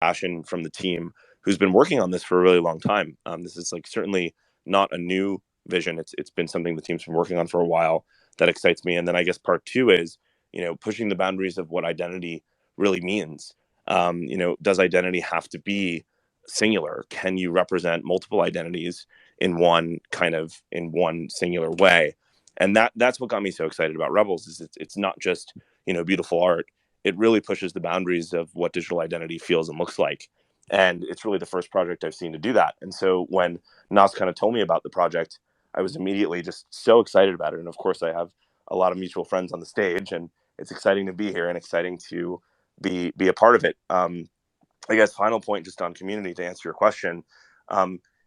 passion from the team who's been working on this for a really long time. This is like certainly not a new vision. It's been something the team's been working on for a while that excites me. And then I guess part two is, pushing the boundaries of what identity really means. Does identity have to be singular? Can you represent multiple identities in one singular way? And that's what got me so excited about Rebels. Is it's not just beautiful art. It really pushes the boundaries of what digital identity feels and looks like. And it's really the first project I've seen to do that. And so when Nass kind of told me about the project, I was immediately just so excited about it. And of course, I have a lot of mutual friends on the stage, and it's exciting to be here and exciting to be a part of it. I guess final point just on community to answer your question.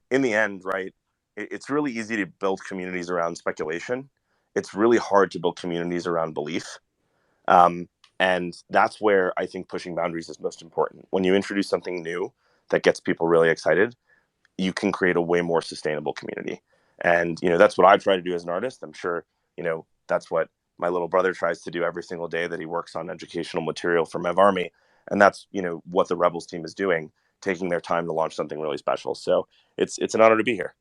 In the end, right, it's really easy to build communities around speculation. It's really hard to build communities around belief. And that's where I think pushing boundaries is most important. When you introduce something new that gets people really excited, you can create a way more sustainable community. And, that's what I try to do as an artist. I'm sure, that's what my little brother tries to do every single day that he works on educational material for Mev Army. And that's, what the Rebels team is doing, taking their time to launch something really special. So it's an honor to be here.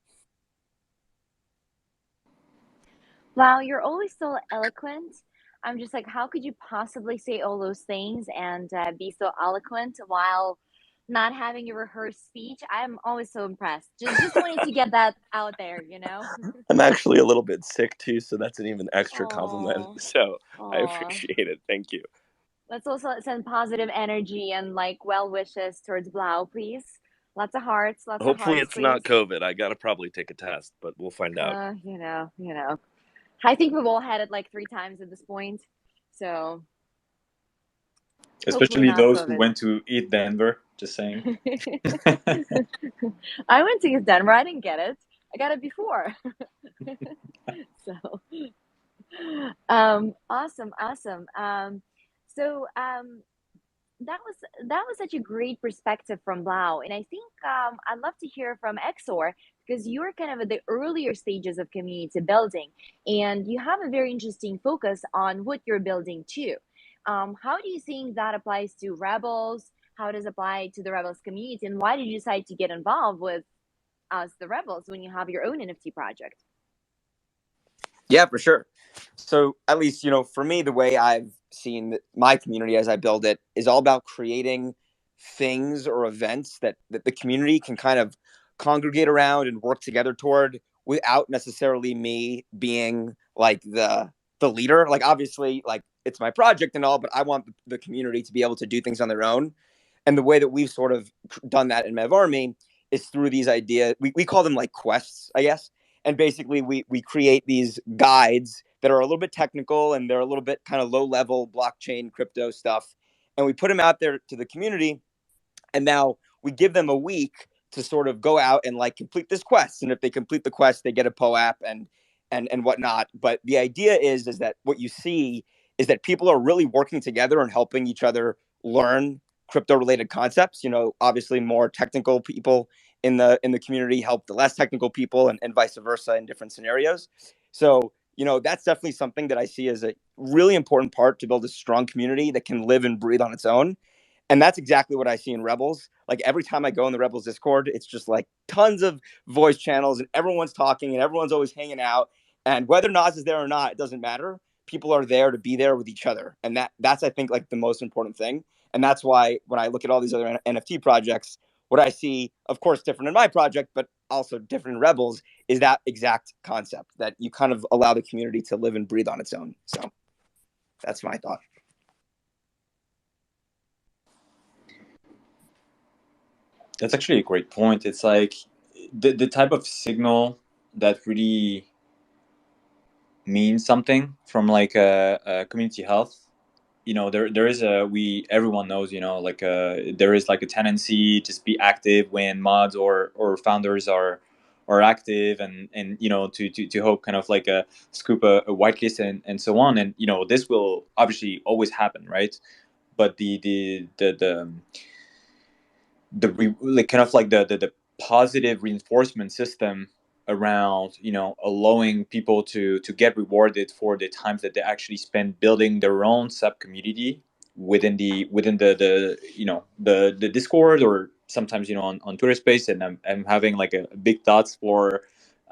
Wow, you're always so eloquent. I'm just like, how could you possibly say all those things and be so eloquent while not having a rehearsed speech? I'm always so impressed. Just wanted to get that out there, you know? I'm actually a little bit sick too, so that's an even extra compliment. Oh, So I oh. appreciate it. Thank you. Let's also send positive energy and like well wishes towards Blau, please. Lots of Hopefully hearts, it's not please. COVID. I gotta probably take a test, but we'll find out. You know. I think we've all had it like 3 times at this point. So hopefully Especially not those who COVID. went to eat Denver. Just saying. I went to East Denver. I didn't get it. I got it before. So, awesome, awesome. So, that was such a great perspective from Blau, and I think I'd love to hear from Exor because you're kind of at the earlier stages of community building, and you have a very interesting focus on what you're building too. How do you think that applies to Rebels? How does it apply to the Rebels community, and why did you decide to get involved with us, the Rebels, when you have your own NFT project? Yeah, for sure. So at least, for me, the way I've seen my community as I build it is all about creating things or events that the community can kind of congregate around and work together toward without necessarily me being like the leader. Like obviously, like it's my project and all, but I want the community to be able to do things on their own. And the way that we've sort of done that in Mev Army is through these ideas. We call them like quests, I guess. And basically we create these guides that are a little bit technical and they're a little bit kind of low level blockchain crypto stuff, and we put them out there to the community, and now we give them a week to sort of go out and like complete this quest, and if they complete the quest they get a POAP and whatnot. But the idea is that what you see is that people are really working together and helping each other learn crypto related concepts. Obviously more technical people in the community help the less technical people, and vice versa in different scenarios. So that's definitely something that I see as a really important part to build a strong community that can live and breathe on its own. And that's exactly what I see in Rebels. Like every time I go in the Rebels Discord, it's just like tons of voice channels and everyone's talking and everyone's always hanging out. And whether Nas is there or not, it doesn't matter. People are there to be there with each other. And that's I think like the most important thing. And that's why when I look at all these other NFT projects, what I see, of course, different in my project, but also different in Rebels, is that exact concept that you kind of allow the community to live and breathe on its own. So that's my thought. That's actually a great point. It's like the type of signal that really means something from like a community health. There is everyone knows, like there is like a tendency to be active when mods or founders are active, and to hope kind of like scoop a whitelist and so on, and this will obviously always happen, right? But like kind of like the positive reinforcement system around allowing people to get rewarded for the times that they actually spend building their own sub community within the the Discord, or sometimes on Twitter Space, and I'm having like a big thoughts for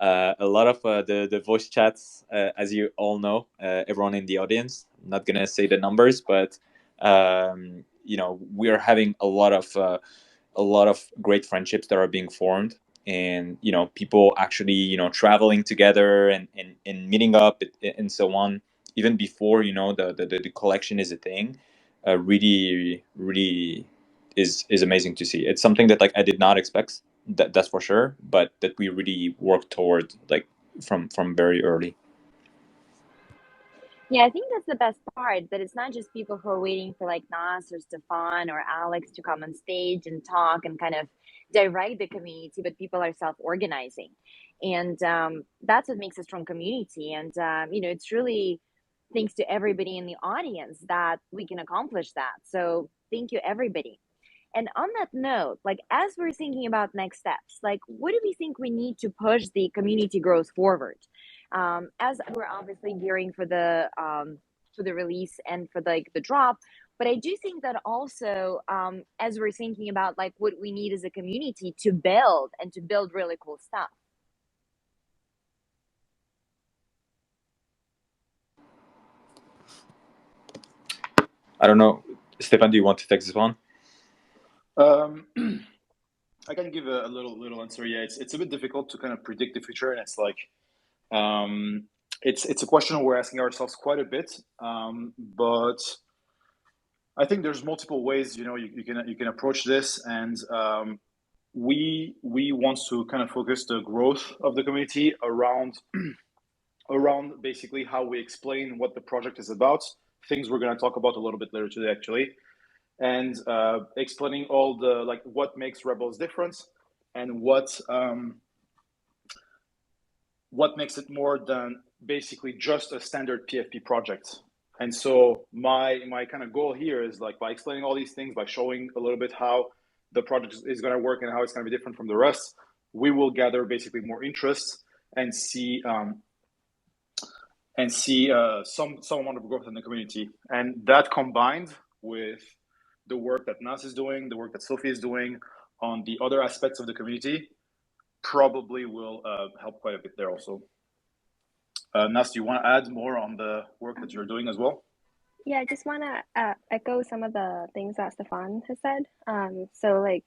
a lot of the voice chats, as you all know, everyone in the audience. I'm not gonna say the numbers, but we are having a lot of great friendships that are being formed, and people actually traveling together, and meeting up, and so on, even before the collection is a thing. Really is amazing to see. It's something that, like, I did not expect, that's for sure, but that we really worked toward, like, from very early. Yeah, I think that's the best part, that it's not just people who are waiting for like Nass or Stefan or Alex to come on stage and talk and kind of direct the community, but people are self-organizing. And that's what makes a strong community. And, it's really thanks to everybody in the audience that we can accomplish that. So thank you, everybody. And on that note, like as we're thinking about next steps, like what do we think we need to push the community growth forward? As we're obviously gearing for the release and for like the drop, but I do think that also as we're thinking about like what we need as a community to build and to build really cool stuff. I don't know, Stefan, do you want to take this one? I can give a little answer. Yeah, it's a bit difficult to kind of predict the future, and it's like it's a question we're asking ourselves quite a bit. But I think there's multiple ways you can approach this, and we want to kind of focus the growth of the community around basically how we explain what the project is about. Things we're going to talk about a little bit later today, actually, and explaining all the like what makes Rebels different, and what makes it more than basically just a standard PFP project. And so my kind of goal here is, like, by explaining all these things, by showing a little bit how the project is going to work and how it's going to be different from the rest, we will gather basically more interest and see some amount of growth in the community. And that, combined with the work that Nass is doing, the work that Sophie is doing on the other aspects of the community, probably will help quite a bit there also. Nass, do you want to add more on the work that you're doing as well? Yeah, I just want to echo some of the things that Stefan has said. So like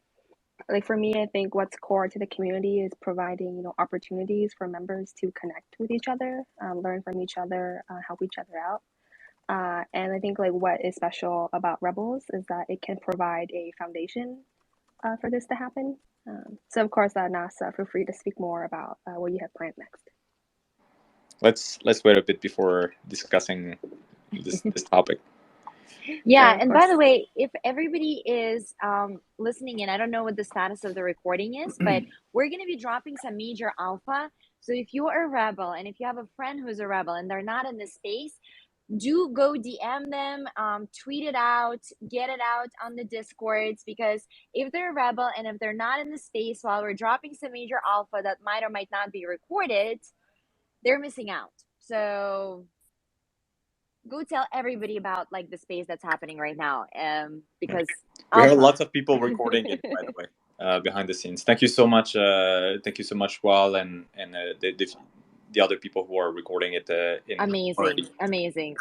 for me, I think what's core to the community is providing opportunities for members to connect with each other, learn from each other, help each other out. And I think like what is special about Rebels is that it can provide a foundation for this to happen. So of course, Nass, feel free to speak more about what you have planned next. Let's wait a bit before discussing this topic. Yeah, and by the way, if everybody is listening in, I don't know what the status of the recording is, but we're going to be dropping some major alpha. So if you are a rebel and if you have a friend who's a rebel and they're not in the space, do go DM them, tweet it out, get it out on the Discords, because if they're a rebel and if they're not in the space while we're dropping some major alpha that might or might not be recorded, they're missing out. So go tell everybody about like the space that's happening right now, because we have lots of people recording it, by the way, behind the scenes. Thank you so much, Wal, and the other people who are recording it. Amazing.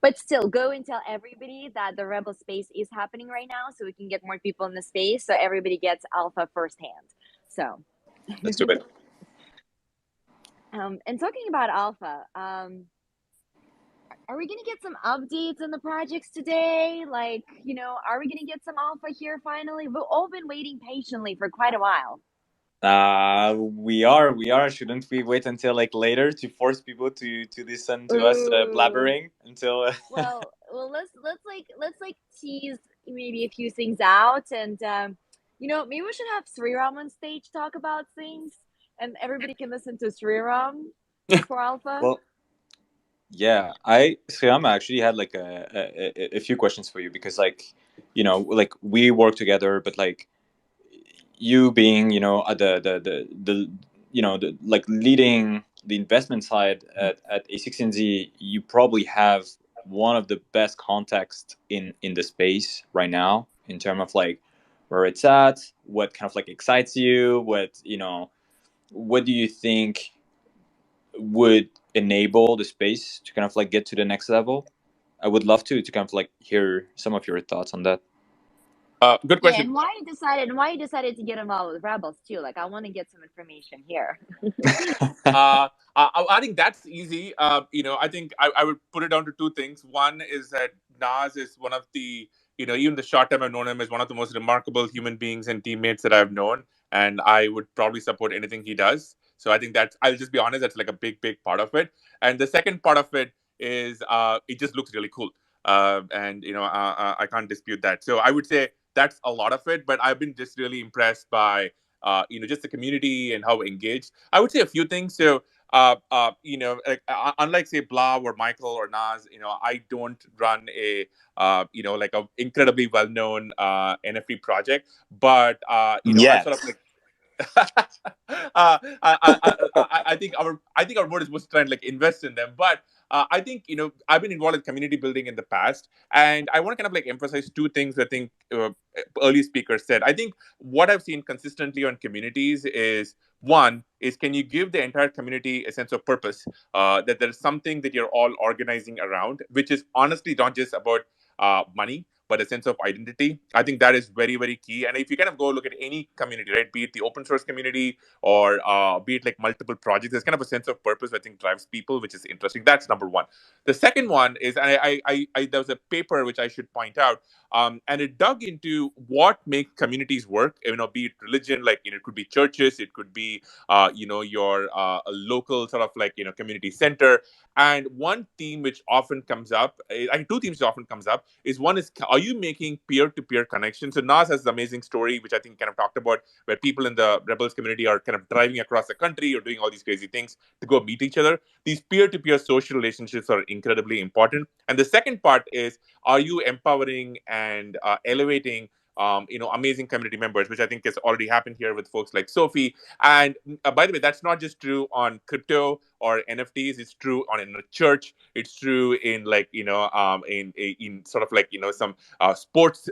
But still, go and tell everybody that the Rebel space is happening right now, so we can get more people in the space, so everybody gets alpha firsthand. So let's do it. And talking about alpha, are we going to get some updates on the projects today? Like, are we going to get some alpha here finally? We've all been waiting patiently for quite a while. We are. Shouldn't we wait until like later to force people to listen to us blabbering until? well, let's tease maybe a few things out, and maybe we should have Sriram on stage talk about things, and everybody can listen to Sriram for alpha. Well, yeah, Sriram actually had like a few questions for you, because like like we work together, but like you being the like leading the investment side at A16Z, you probably have one of the best contexts in the space right now, in terms of like where it's at, what kind of like excites you, what do you think would enable the space to kind of like get to the next level? I would love to kind of like hear some of your thoughts on that. Good Yeah, question. and why you decided to get involved with Rebels too? Like, I want to get some information here. I think that's easy. I think I would put it down to two things. One is that Nas is one of the, even the short time I've known him, is one of the most remarkable human beings and teammates that I've known. And I would probably support anything he does. So I think that's, I'll just be honest, that's like a big, big part of it. And the second part of it is it just looks really cool. I can't dispute that. So I would say that's a lot of it. But I've been just really impressed by, just the community and how engaged. I would say a few things. So, unlike say Blah or Michael or Nas, I don't run a, like a incredibly well-known NFT project, but I Yet. sort of like I think our board is supposed to try and like invest in them. But I think I've been involved in community building in the past, and I want to kind of like emphasize two things. I think early speakers said. I think what I've seen consistently on communities is, one is, can you give the entire community a sense of purpose, that there's something that you're all organizing around, which is honestly not just about money, but a sense of identity. I think that is very, very key. And if you kind of go look at any community, right, be it the open source community or be it like multiple projects, there's kind of a sense of purpose I think drives people, which is interesting. That's number one. The second one is, and there was a paper which I should point out, and it dug into what makes communities work. Be it religion, like it could be churches, it could be your local sort of like community center. And one theme which often comes up, two themes which often comes up, is one is, are you making peer-to-peer connections? So Nas has an amazing story, which I think kind of talked about, where people in the Rebels community are kind of driving across the country or doing all these crazy things to go meet each other. These peer-to-peer social relationships are incredibly important. And the second part is, are you empowering and elevating amazing community members, which I think has already happened here with folks like Sophie. And by the way, that's not just true on crypto or NFTs. It's true on in a church. It's true in like in sort of like some sports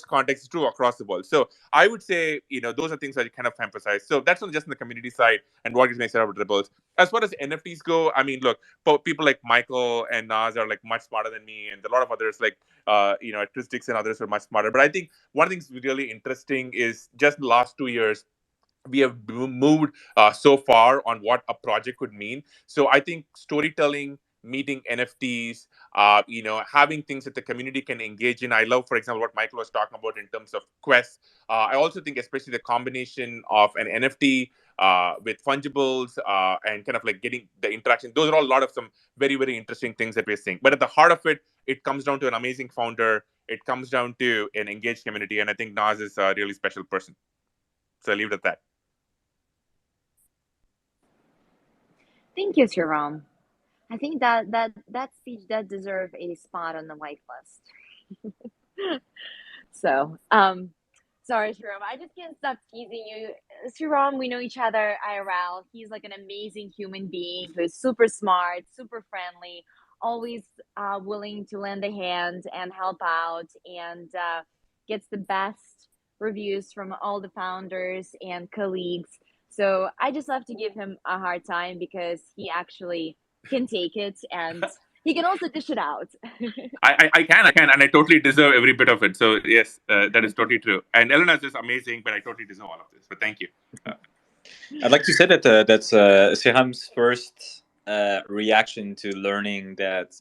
context. It's true across the world. So I would say those are things that you kind of emphasize. So that's not just in the community side and what is makes it about Rebels. As far as NFTs go, I mean, look, people like Michael and Nas are like much smarter than me, and a lot of others like Acoustics and others are much smarter. But I think one of the things really interesting is just the last 2 years we have moved so far on what a project could mean. So I think storytelling, meeting NFTs, having things that the community can engage in. I love, for example, what Michael was talking about in terms of quests. I also think, especially the combination of an NFT with fungibles and kind of like getting the interaction. Those are all a lot of some very, very interesting things that we're seeing. But at the heart of it, it comes down to an amazing founder. It comes down to an engaged community, and I think Nas is a really special person. So I leave it at that. Thank you, Sriram. I think that speech does deserve a spot on the whitelist. So, sorry, Sriram, I just can't stop teasing you. Sriram, we know each other IRL. He's like an amazing human being who's super smart, super friendly, always willing to lend a hand and help out, and gets the best reviews from all the founders and colleagues. So I just love to give him a hard time because he actually can take it, and he can also dish it out. I can, and I totally deserve every bit of it. So yes, that is totally true. And Elena is just amazing, but I totally deserve all of this. But thank you. I'd like to say that that's Sriram's first reaction to learning that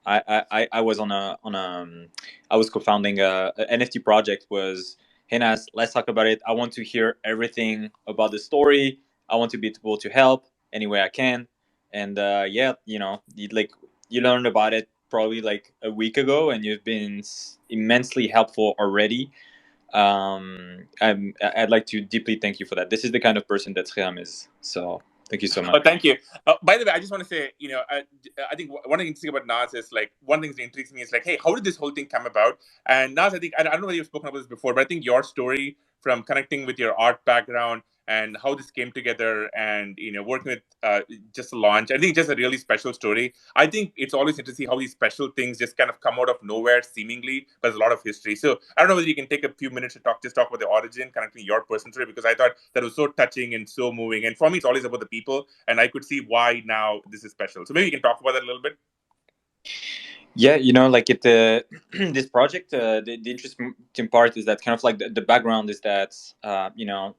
I was I was co-founding a NFT project. Was, hey Nass, let's talk about it. I want to hear everything about the story. I want to be able to help any way I can. And you learned about it probably like a week ago, and you've been immensely helpful already. I'd like to deeply thank you for that. This is the kind of person that Sriram is. So thank you so much. Oh, thank you. By the way, I just want to say, I think one thing interesting about Nas is like, one thing that intrigues me is like, hey, how did this whole thing come about? And Nas, I think, I don't know whether you've spoken about this before, but I think your story from connecting with your art background and how this came together, and working with just a launch. I think just a really special story. I think it's always interesting to see how these special things just kind of come out of nowhere seemingly, but there's a lot of history. So I don't know whether you can take a few minutes to just talk about the origin, connecting your personal story, because I thought that was so touching and so moving. And for me, it's always about the people, and I could see why now this is special. So maybe you can talk about that a little bit. Yeah, like this project, the interesting part is that kind of like the background is that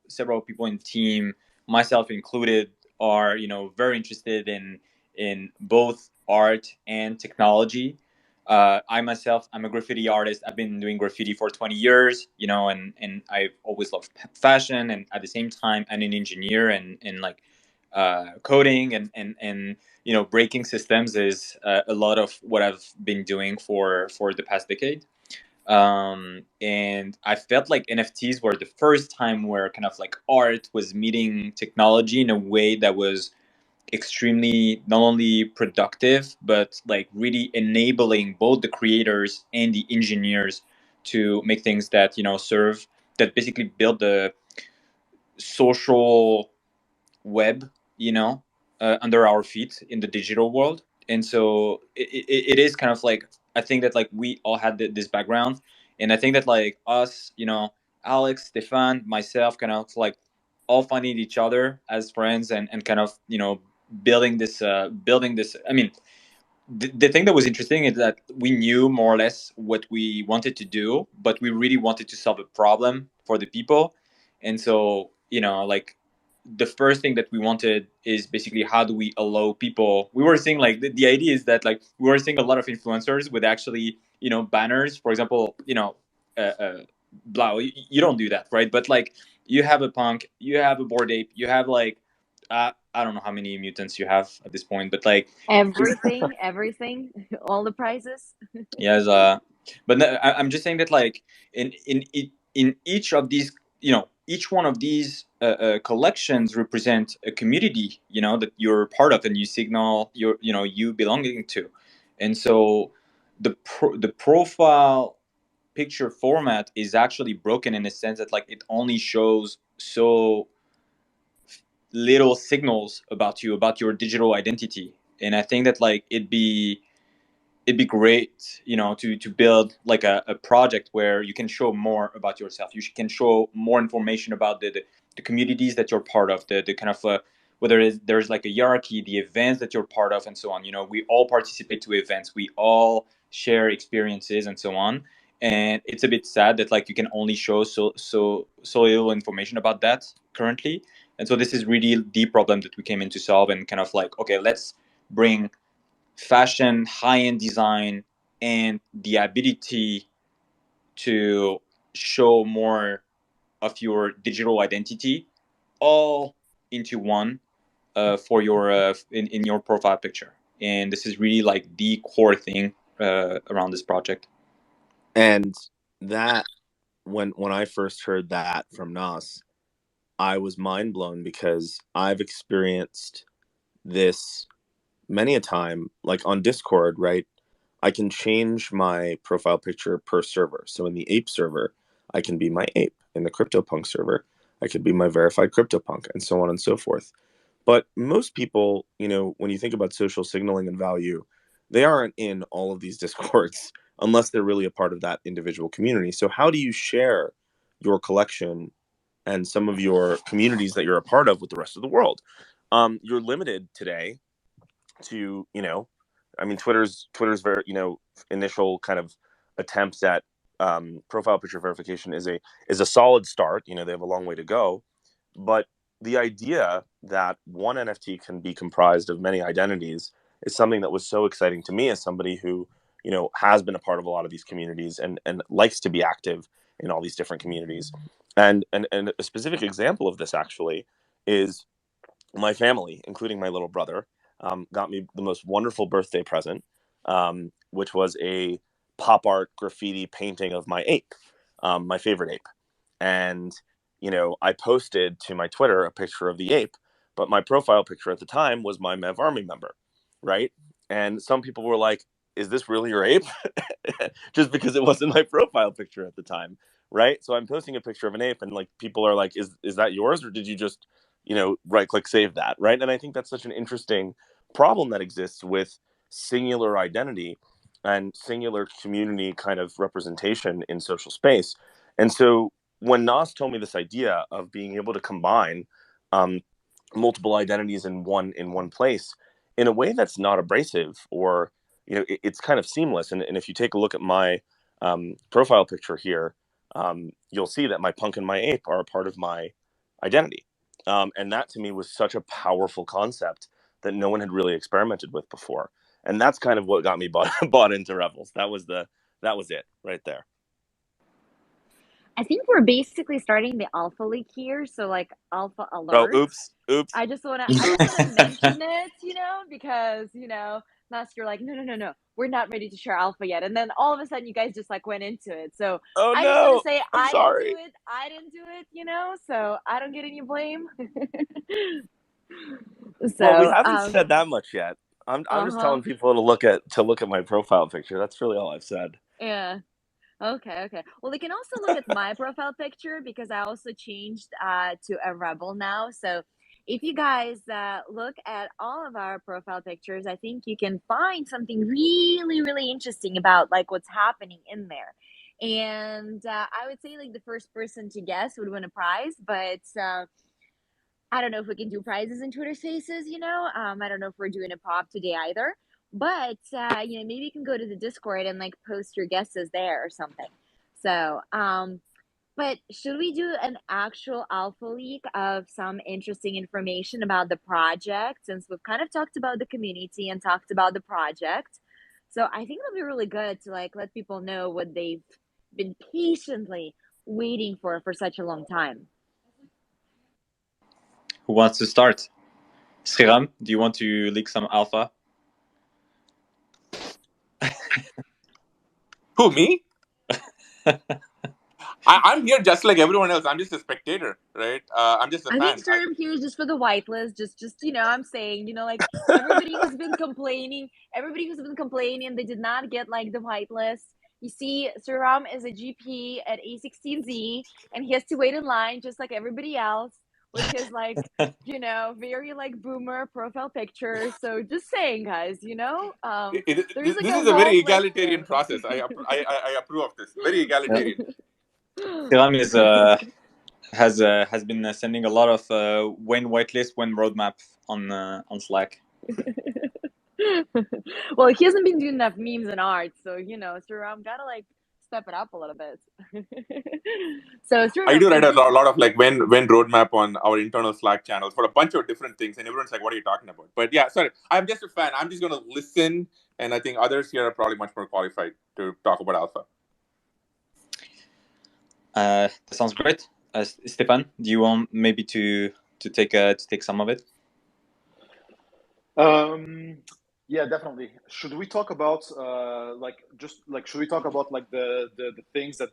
several people in the team, myself included, are very interested in both art and technology. I myself, I'm a graffiti artist. I've been doing graffiti for 20 years, and I've always loved fashion, and at the same time, I'm an engineer and like coding and breaking systems is a lot of what I've been doing for the past decade. And I felt like NFTs were the first time where kind of like art was meeting technology in a way that was extremely not only productive but like really enabling both the creators and the engineers to make things that serve, that basically build the social web, under our feet in the digital world. And so it is kind of like, I think that like we all had this background, and I think that like us, Alex, Stefan, myself, kind of like all finding each other as friends and kind of building this. I mean, the thing that was interesting is that we knew more or less what we wanted to do, but we really wanted to solve a problem for the people. And so, like the first thing that we wanted is basically how do we allow people. We were seeing like the idea is that like we were seeing a lot of influencers with actually, banners, for example, Blau, you don't do that, right? But like you have a punk, you have a board ape, you have like, I don't know how many mutants you have at this point, but like Everything, all the prizes. yes, but no, I'm just saying that like in each of these, each one of these collections represent a community, that you're part of, and you signal you belonging to. And so the profile picture format is actually broken in the sense that like it only shows so little signals about you, about your digital identity. And I think that like it'd be great, to build like a project where you can show more about yourself. You can show more information about the communities that you're part of, the kind of whether there's like a hierarchy, the events that you're part of, and so on. We all participate to events, we all share experiences, and so on. And it's a bit sad that like you can only show so little information about that currently. And so this is really the problem that we came in to solve, and kind of like, okay, let's bring fashion, high-end design, and the ability to show more of your digital identity all into one, for your in your profile picture. And this is really like the core thing around this project. And that when I first heard that from Nass, I was mind blown, because I've experienced this many a time, like on Discord, right? I can change my profile picture per server. So in the ape server, I can be my ape. In the CryptoPunk server, I could be my verified CryptoPunk, and so on and so forth. But most people, when you think about social signaling and value, they aren't in all of these Discords unless they're really a part of that individual community. So how do you share your collection and some of your communities that you're a part of with the rest of the world? You're limited today to, I mean, Twitter's very, initial kind of attempts at profile picture verification is a solid start. They have a long way to go, but the idea that one NFT can be comprised of many identities is something that was so exciting to me as somebody who, has been a part of a lot of these communities and likes to be active in all these different communities. And a specific example of this actually is my family, including my little brother, got me the most wonderful birthday present, which was a pop art graffiti painting of my ape, my favorite ape. And, I posted to my Twitter a picture of the ape, but my profile picture at the time was my Mev Army member, right? And some people were like, is this really your ape? Just because it wasn't my profile picture at the time, right? So I'm posting a picture of an ape, and like people are like, is that yours, or did you just, right click save that, right? And I think that's such an interesting problem that exists with singular identity and singular community kind of representation in social space. And so when Nass told me this idea of being able to combine um, multiple identities in one place in a way that's not abrasive, or it's kind of seamless. And if you take a look at my profile picture here, you'll see that my punk and my ape are a part of my identity. And that to me was such a powerful concept that no one had really experimented with before. And that's kind of what got me bought into Revels. That was it right there. I think we're basically starting the alpha leak here, so like alpha Oh, alert. oops. I just wanna mention it, because last you're like, no, we're not ready to share alpha yet, and then all of a sudden you guys just like went into it. So Oh I just want to no, say I'm I didn't do sorry. it. I didn't do it. So I don't get any blame. Well, we So haven't said that much yet. I'm just uh-huh. telling people to look at my profile picture. That's really all I've said. Yeah. Okay. Well, they can also look at my profile picture because I also changed to a rebel now. So if you guys look at all of our profile pictures, I think you can find something really, really interesting about like what's happening in there. And I would say like the first person to guess would win a prize, but I don't know if we can do prizes in Twitter Spaces. I don't know if we're doing a pop today either. But maybe you can go to the Discord and like post your guesses there or something. So, but should we do an actual alpha leak of some interesting information about the project since we've kind of talked about the community and talked about the project? So I think it'll be really good to like let people know what they've been patiently waiting for such a long time. Who wants to start? Sriram, do you want to leak some alpha? Who, me? I'm here just like everyone else. I'm just a spectator, right? I'm just a I think fan. Sriram here is just for the whitelist. Just I'm saying, like everybody who's been complaining, they did not get like the whitelist. You see, Sriram is a GP at A16Z, and he has to wait in line just like everybody else with his like, very like boomer profile picture. So just saying, guys, there's like This a is a whole very like. egalitarian process. I approve of this. Very egalitarian. Sriram is has been sending a lot of when whitelist, when roadmap on Slack. Well, he hasn't been doing enough memes and art, so Sriram gotta like step it up a little bit. So I do Sriram, write a lot of like when roadmap on our internal Slack channels for a bunch of different things, and everyone's like, "What are you talking about?" But yeah, sorry, I'm just a fan. I'm just gonna listen, and I think others here are probably much more qualified to talk about alpha. That sounds great. Stefan, do you want maybe to take some of it? Yeah, definitely. Should we talk about should we talk about like the things that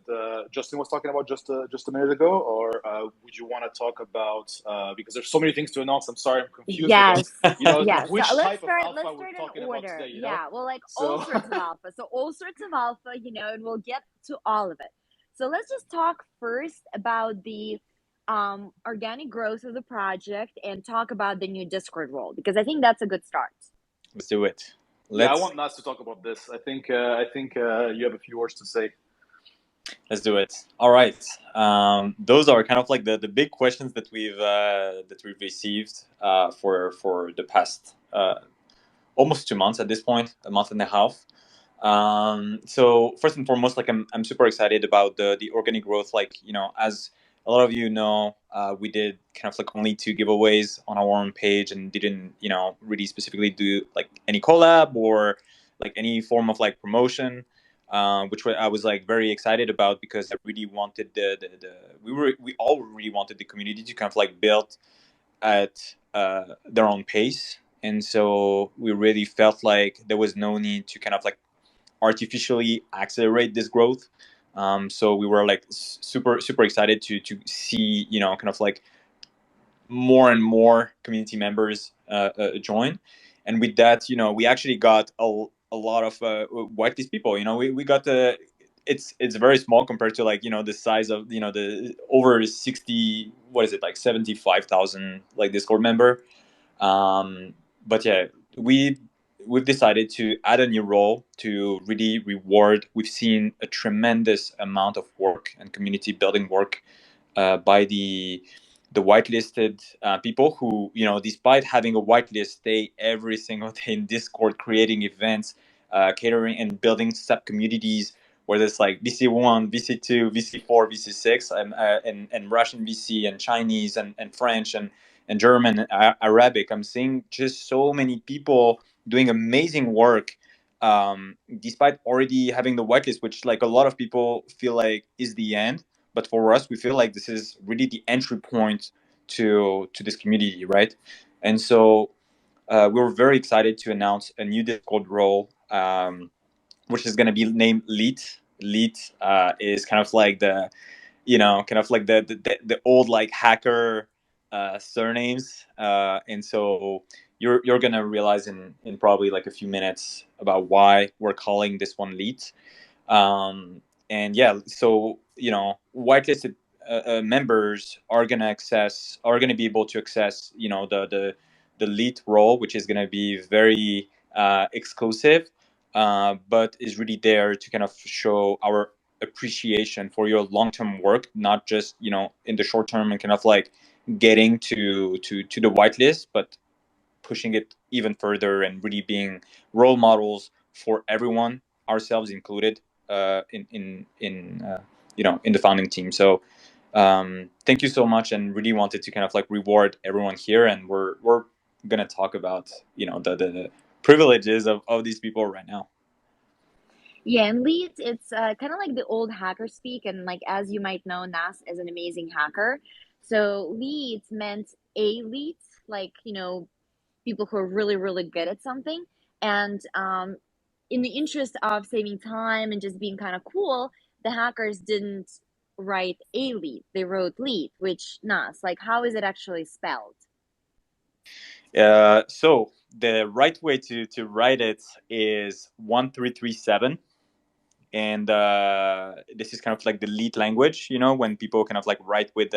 Justin was talking about just a minute ago, or would you want to talk about because there's so many things to announce? I'm sorry, I'm confused yes, about yes. which So type of let's alpha start we're in talking about order. today. Yeah, well, like all So sorts of alpha. So all sorts of alpha, and we'll get to all of it. So let's just talk first about the organic growth of the project and talk about the new Discord role because I think that's a good start. Let's do it. yeah, I want Nass to talk about this. I think you have a few words to say. Let's do it. All right. Those are kind of like the big questions that we've received for the past almost 2 months at this point, a month and a half. So first and foremost, like I'm super excited about the organic growth. Like as a lot of you know, we did kind of like only 2 giveaways on our own page and didn't really specifically do like any collab or like any form of like promotion. Which I was like very excited about because I really wanted we all really wanted the community to kind of like build at their own pace, and so we really felt like there was no need to kind of like artificially accelerate this growth. So we were like super excited to see kind of like more and more community members join, and with that we actually got a lot of whitelist people. We got it's very small compared to, like, the size of, the over 60, what is it, like 75,000 like Discord member. But yeah, we've decided to add a new role to really reward. We've seen a tremendous amount of work and community building work by the whitelisted people who, despite having a whitelist, stay every single day in Discord, creating events, catering and building sub communities, whether it's like VC1, VC2, VC4, VC6, and Russian VC, and Chinese, and French, and German, Arabic. I'm seeing just so many people doing amazing work, despite already having the whitelist, which, like, a lot of people feel like is the end. But for us, we feel like this is really the entry point to this community, right? And so we were very excited to announce a new Discord role, which is going to be named Lead. Lead is kind of like the old, like, hacker surnames, and so you're gonna realize in probably like a few minutes about why we're calling this one Lead. And yeah, so whitelisted members are gonna be able to access the Lead role, which is gonna be very exclusive, but is really there to kind of show our appreciation for your long-term work, not just in the short term and kind of like getting to the whitelist, but pushing it even further and really being role models for everyone, ourselves included, in the founding team. So thank you so much, and really wanted to kind of like reward everyone here, and we're gonna talk about the privileges of these people right now. Yeah, and leads, it's kind of like the old hacker speak. And like, as you might know, Nass is an amazing hacker. So leads meant elites, like, people who are really, really good at something. And in the interest of saving time and just being kind of cool, the hackers didn't write elite, they wrote lead, which Nass, like, how is it actually spelled? So the right way to write it is 1337. And this is kind of like the lead language, when people kind of like write with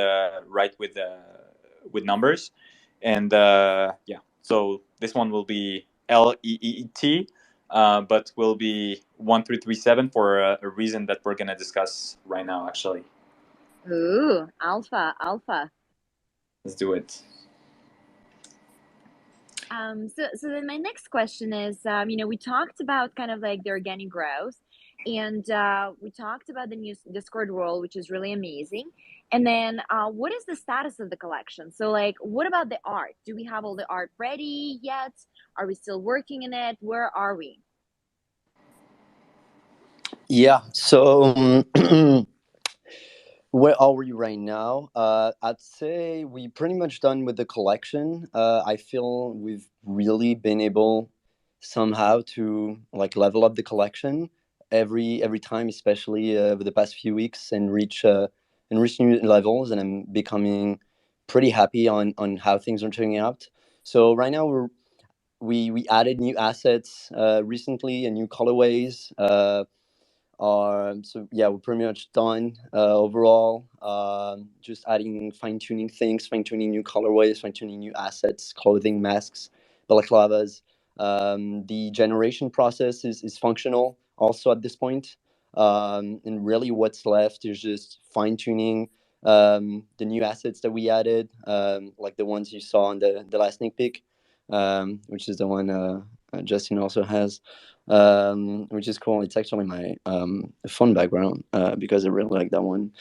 numbers. And yeah, so this one will be LEET, but will be 1337 for a reason that we're gonna discuss right now, actually. Ooh, alpha, alpha. Let's do it. So then my next question is, we talked about kind of like the organic growth, and we talked about the new Discord role, which is really amazing. And then, what is the status of the collection? So, like, what about the art? Do we have all the art ready yet? Are we still working in it? Where are we? Yeah. So where are we right now? I'd say we pretty much done with the collection. I feel we've really been able somehow to like level up the collection every time, especially over the past few weeks, and reach new levels. And I'm becoming pretty happy on how things are turning out. So right now we added new assets recently and new colorways. So yeah, we're pretty much done overall. Just adding, fine tuning things, fine tuning new colorways, fine tuning new assets, clothing, masks, balaclavas. The generation process is functional also at this point. And really, what's left is just fine tuning the new assets that we added, like the ones you saw on the last sneak peek, which is the one Justin also has, which is cool. It's actually my phone background because I really like that one.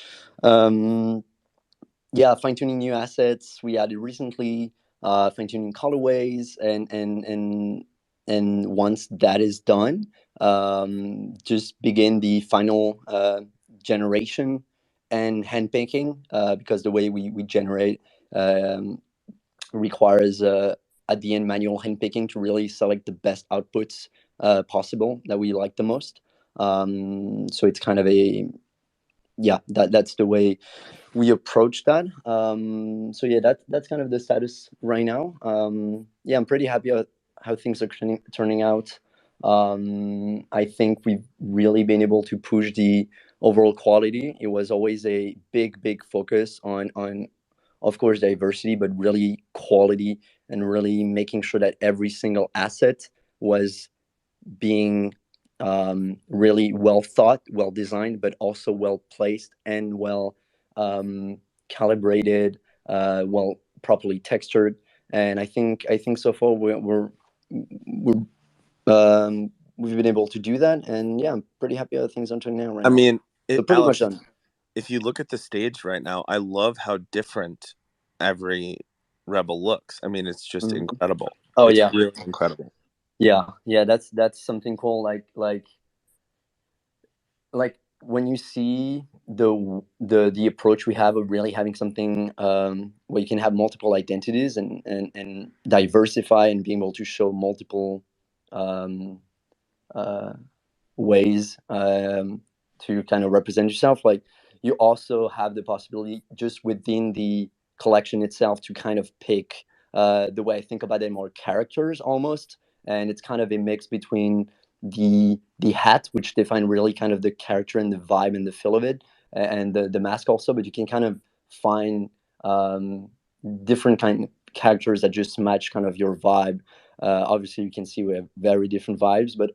Yeah, fine tuning new assets we added recently, fine tuning colorways, and once that is done, just begin the final generation and hand picking, because the way we generate requires at the end manual hand picking to really select the best outputs possible that we like the most. So it's kind of that's the way we approach that. So yeah, that's kind of the status right now. Yeah, I'm pretty happy how things are turning out. I think we've really been able to push the overall quality. It was always a big focus on of course diversity, but really quality, and really making sure that every single asset was being really well thought, well designed, but also well placed and well calibrated, well properly textured. And I think so far we've been able to do that, and yeah, I'm pretty happy how things are turning out right I now. mean, So pretty much Alex, done. if you look at the stage right now, I love how different every rebel looks. I mean, it's just incredible. Oh It's yeah, really incredible. yeah. That's something cool. Like when you see the approach we have of really having something where you can have multiple identities and diversify and being able to show multiple um, uh, ways to kind of represent yourself. Like you also have the possibility just within the collection itself to kind of pick the way I think about it, more characters almost. And it's kind of a mix between the hat, which define really kind of the character and the vibe and the feel of it, and the mask also. But you can kind of find different kind of characters that just match kind of your vibe. Obviously, you can see we have very different vibes, but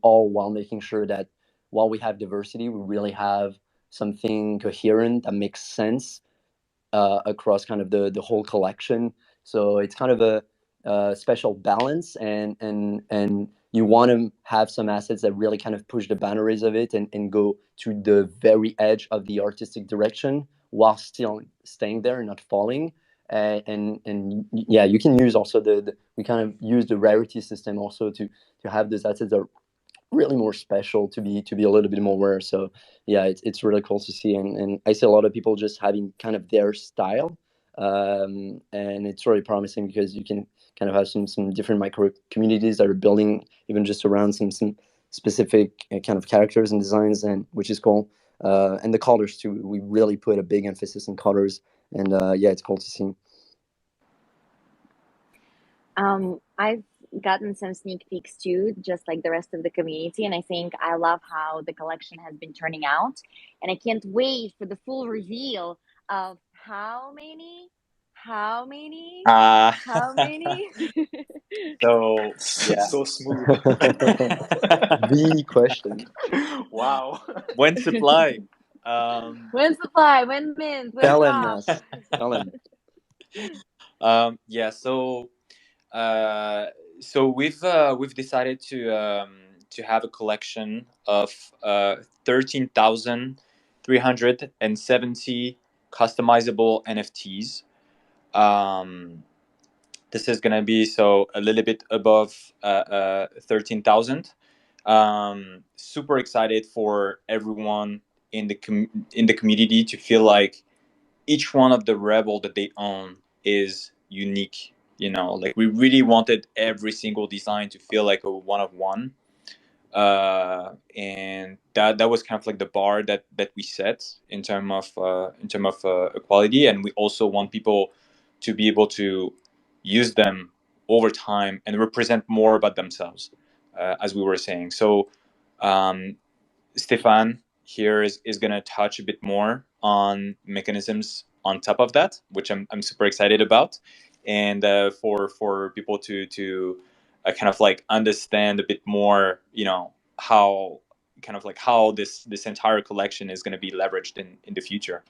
all while making sure that while we have diversity, we really have something coherent that makes sense across kind of the whole collection. So it's kind of a special balance, and you want to have some assets that really kind of push the boundaries of it and go to the very edge of the artistic direction while still staying there and not falling. And yeah, you can use also we kind of use the rarity system also to have those assets that are really more special, to be a little bit more rare. So yeah, it's really cool to see, and I see a lot of people just having kind of their style, and it's really promising because you can kind of have some different micro communities that are building even just around some specific kind of characters and designs, and which is cool. And the colors too, we really put a big emphasis on colors, and yeah, it's cool to see. I've gotten some sneak peeks too, just like the rest of the community, and I think I love how the collection has been turning out, and I can't wait for the full reveal of how many, Uh, how many. so yeah. So smooth. The question. Wow. When supply? Um, When supply, when mint, when Tell him, drop. Nass. Tell him. yeah. Uh, so we've decided to have a collection of 13,370 customizable NFTs. Um, this is gonna be so a little bit above 13,000. Super excited for everyone in the community to feel like each one of the rebel that they own is unique. Like we really wanted every single design to feel like a one of one, and that was kind of like the bar that we set in term of equality, and we also want people to be able to use them over time and represent more about themselves, as we were saying. So um, Stefan here is going to touch a bit more on mechanisms on top of that, which I'm super excited about, and for people to kind of like understand a bit more, how kind of like how this entire collection is going to be leveraged in the future.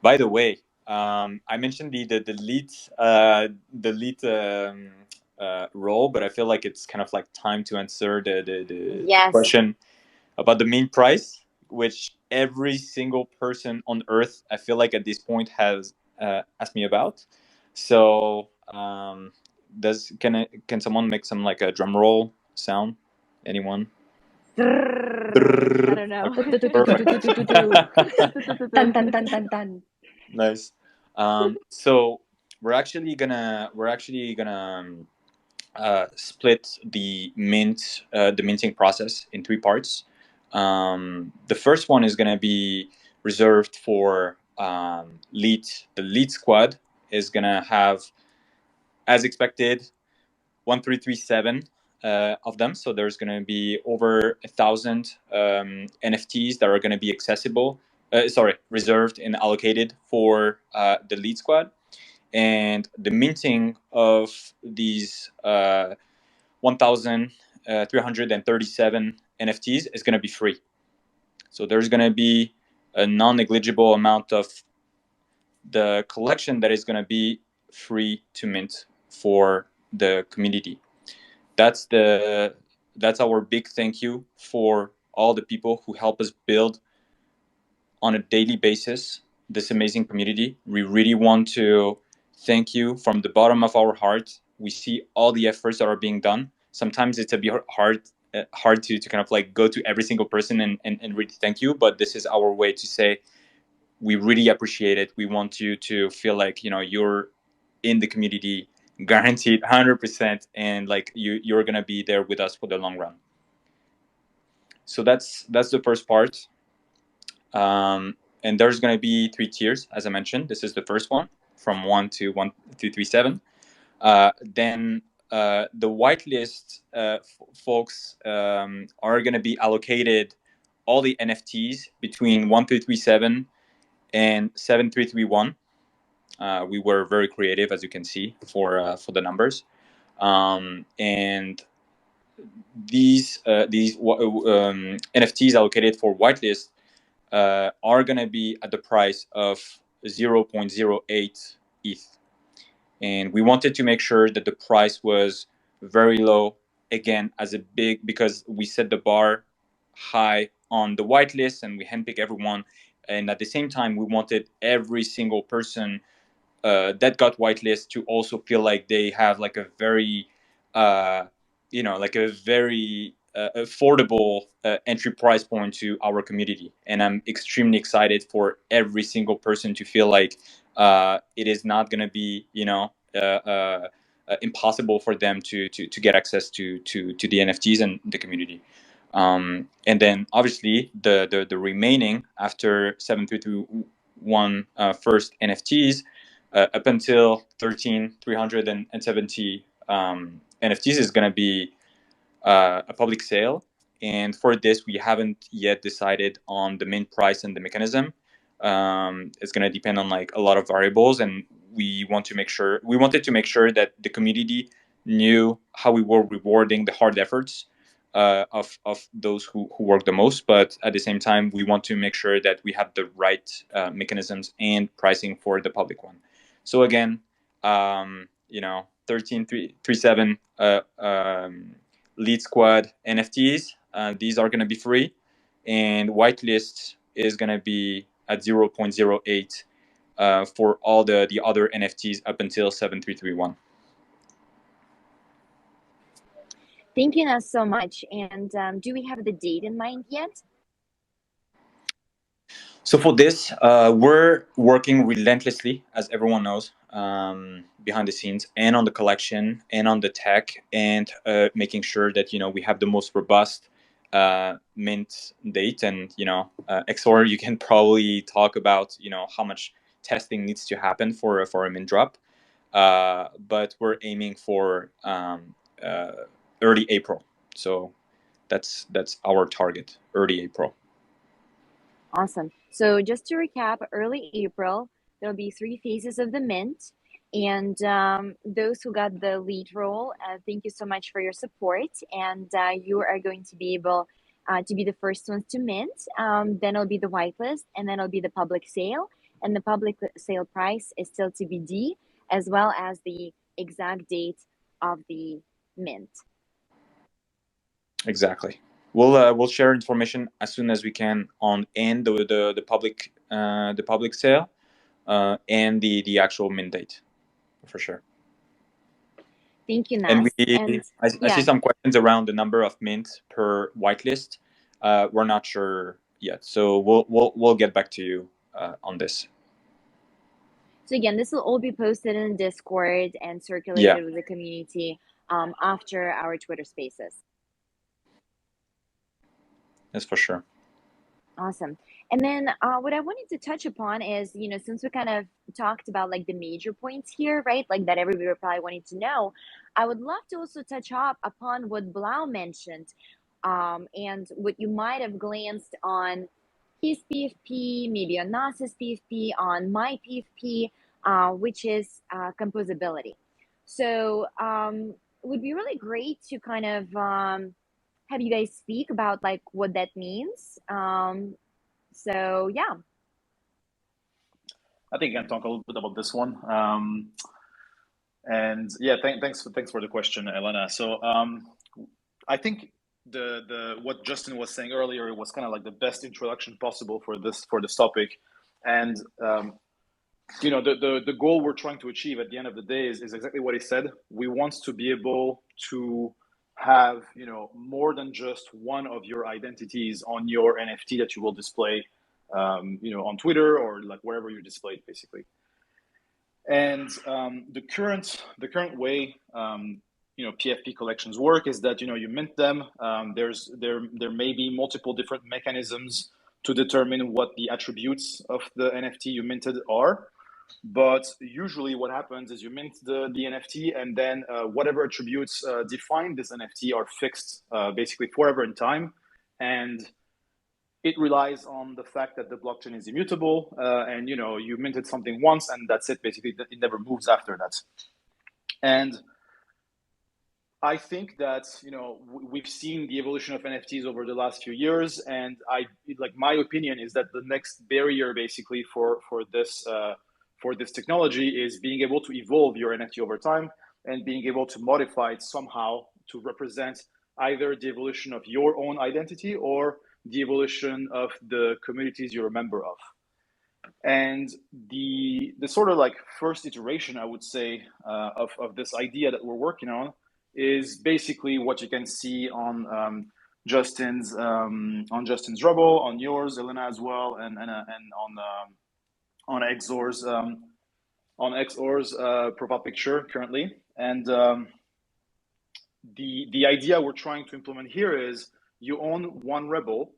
By the way, I mentioned the lead role, but I feel like it's kind of like time to answer the Yes. question about the mean price, which every single person on earth, I feel like at this point, has asked me about. So, can someone make some like a drum roll sound? Anyone? I don't know. Dun dun dun dun dun. Nice. So we're actually gonna split the minting process in three parts. The first one is gonna be reserved for lead. The lead squad is gonna have, as expected, 1337 of them. So there's going to be over 1,000 NFTs that are going to be accessible, reserved and allocated for the lead squad. And the minting of these 1,337 NFTs is going to be free. So there's going to be a non-negligible amount of the collection that is going to be free to mint for the community. That's our big thank you for all the people who help us build on a daily basis this amazing community. We really want to thank you from the bottom of our heart. We see all the efforts that are being done. Sometimes it's a bit hard to kind of like go to every single person and really thank you, but this is our way to say we really appreciate it. We want you to feel like, you know, you're in the community, guaranteed 100%, and like you're gonna be there with us for the long run. So that's the first part. And there's gonna be 3 tiers, as I mentioned. This is the first one, from 1 to 1,237. Then the whitelist folks are gonna be allocated all the NFTs between 1,237 and 7,331. We were very creative, as you can see, for the numbers. And these NFTs allocated for whitelist are going to be at the price of 0.08 ETH. And we wanted to make sure that the price was very low, again, because we set the bar high on the whitelist and we handpick everyone. And at the same time, we wanted every single person that got whitelist to also feel like they have like a very affordable entry price point to our community. And I'm extremely excited for every single person to feel like it is not going to be impossible for them to get access to the NFTs and the community. And then obviously the remaining after 731 first NFTs up until 13,370 NFTs is going to be a public sale. And for this, we haven't yet decided on the mint price and the mechanism. It's going to depend on like a lot of variables, and we wanted to make sure that the community knew how we were rewarding the hard efforts of those who work the most. But at the same time, we want to make sure that we have the right mechanisms and pricing for the public one. So again, 13,337 lead squad NFTs. These are going to be free, and whitelist is going to be at 0.08 for all the other NFTs up until 7,331. Thank you, Nass, so much. And do we have the date in mind yet? So for this, we're working relentlessly, as everyone knows, behind the scenes, and on the collection, and on the tech, and making sure that we have the most robust mint date. And XOR, you can probably talk about how much testing needs to happen for a mint drop, but we're aiming for early April. So that's our target, early April. Awesome. So just to recap, early April, there'll be 3 phases of the mint. And those who got the lead role, thank you so much for your support. And you are going to be able to be the first ones to mint. Then it'll be the whitelist, and then it'll be the public sale. And the public sale price is still TBD, as well as the exact date of the mint. Exactly. We'll share information as soon as we can on the public sale and the actual mint date, for sure. Thank you, Nass. And I see some questions around the number of mints per whitelist. We're not sure yet, so we'll get back to you on this. So again, this will all be posted in Discord and circulated with the community after our Twitter Spaces. That's for sure. Awesome. And then what I wanted to touch upon is, since we kind of talked about like the major points here, right? Like that everybody would probably wanted to know, I would love to also touch up upon what Blau mentioned, and what you might have glanced on his PFP, maybe on Nass's PFP, on my PFP, which is composability. So it would be really great to kind of have you guys speak about like what that means. So yeah. I think I can talk a little bit about this one. And yeah, thanks for the question, Elena. So I think the what Justin was saying earlier was kind of like the best introduction possible for this topic, and the goal we're trying to achieve at the end of the day is exactly what he said. We want to be able to have more than just one of your identities on your NFT that you will display, on Twitter or like wherever you display it, basically. And the current way PFP collections work is that you mint them. There may be multiple different mechanisms to determine what the attributes of the NFT you minted are. But usually what happens is you mint the NFT, and then whatever attributes define this NFT are fixed basically forever in time. And it relies on the fact that the blockchain is immutable, and you minted something once and that's it. Basically, it never moves after that. And I think that we've seen the evolution of NFTs over the last few years, and my opinion is that the next barrier basically for this technology is being able to evolve your NFT over time and being able to modify it somehow to represent either the evolution of your own identity or the evolution of the communities you're a member of. And the sort of like first iteration, I would say, of this idea that we're working on is basically what you can see on Justin's Rebel, on yours, Elena, as well, and on XOR's profile picture currently. And the idea we're trying to implement here is you own one Rebel